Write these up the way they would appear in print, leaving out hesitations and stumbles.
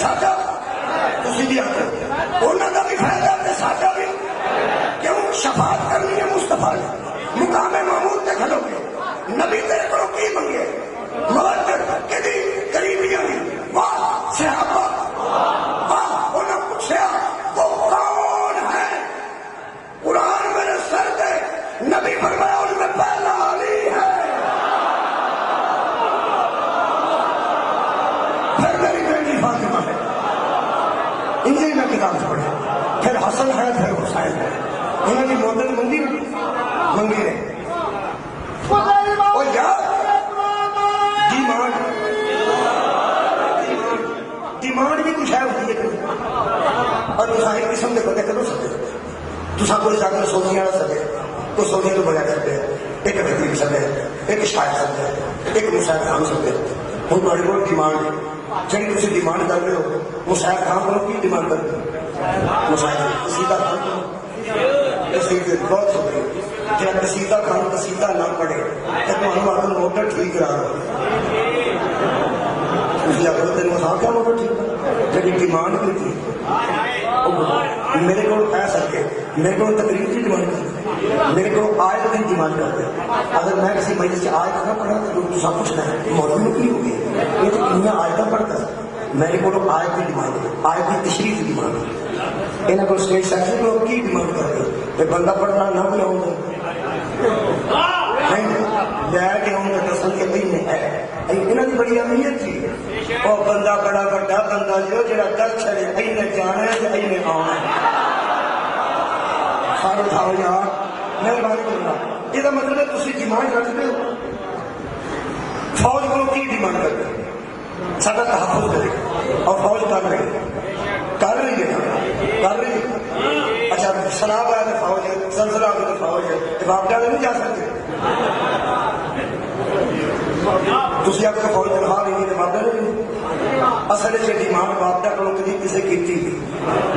ساڈا تسی بھی آتے انہاں دا بھی فائدہ تے ساڈا بھی کیوں شفاعت کرنی ہے مصطفیٰ نے مقام محمود تے کھلو کے نبی تیرے کو کی منگے مودت کدی قریبیاں واہ صحابہ واہ انہاں پوچھیا وہ کون ہے قرآن میرے سر دے نبی فرمایا ان میں پہلا علی ہے پھر میری بیٹی فاطمہ ہے انجیل میں کتاب سے پڑھا پھر حسن ہے پھر حسین ہے انہوں نے مدد منگی ہے اور یار ڈیمانڈ بھی کچھ ہے ہوتی ہے اور دوسرے قسم کے بندے کرو سکتے دوسرا کوئی زیادہ سوچنے والا سکے تو سوچنے تو بغیر سکتے ایک تقریب سکتے ایک شاعر سکتے ایک مشاعر خان سکتے ہوں تھوڑی بہت ڈیمانڈ ہے جی تھی ڈیمانڈ کر رہے ہو مشاعر خان کرو کی ڈیمانڈ کر رہے ہو مشاعر قصیدہ خان کرو قصیدے بہت شکریہ جب قصیدہ خان قصیدہ نہ پڑھے تو تمہیں اپنا موٹر ٹھیک کرا رہا تھی اگر تین مسا کیا موٹر ٹھیک جی ڈیمانڈ کی تھی میرے کو کہہ سکے میرے کو تقریب کی ڈیمانڈ کرتے میرے کو آیت کی ڈیمانڈ کرتے اگر میں کسی مجلس سے آیت نہ پڑھا تو لوگ سب کچھ ہے مولوی کی ہوگی یہ تو دنیا آیتیں پڑھتا ہے میرے کو آیت کی ڈیمانڈ ہے آیت کی تشریح کی ڈیمانڈ ہے یہاں کو اسٹیج سیکشن لوگ کی ڈیمانڈ کرتے بندہ پڑھنا نہ بھی آؤں گا لے کے آؤں گا دسن کے بھی نہیں ہے یہاں کی بڑی اہمیت تھی اور بندہ بڑا بڑا بندہ جو جڑا در چڑے اینے جانا ہے تو اینے آنا ہے سارے اٹھاؤ یار مہربانی کرنا یہ مطلب ہے تسی ڈیمانڈ کرتے ہو فوج کو کی ڈیمانڈ کرتے سارا تحفظ کرے اور فوج کر رہی ہے اچھا سلام آیا تو فوج ہے زلزلہ آیا تو فوج ہے باپ ڈالے نہیں جا سکتے تھی آپ کو فوج تنخواہ نہیں ہے باپ ڈالے نہیں اصل سے ڈیمانڈ باپ ڈا کرو کدی کسی کی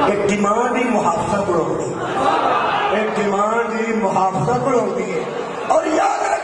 ایک ڈیمانڈ ہی محافظہ کو ہوتی ہے ایک ڈیمانڈ ہی محافظہ کو ہوتی ہے اور یاد رکھ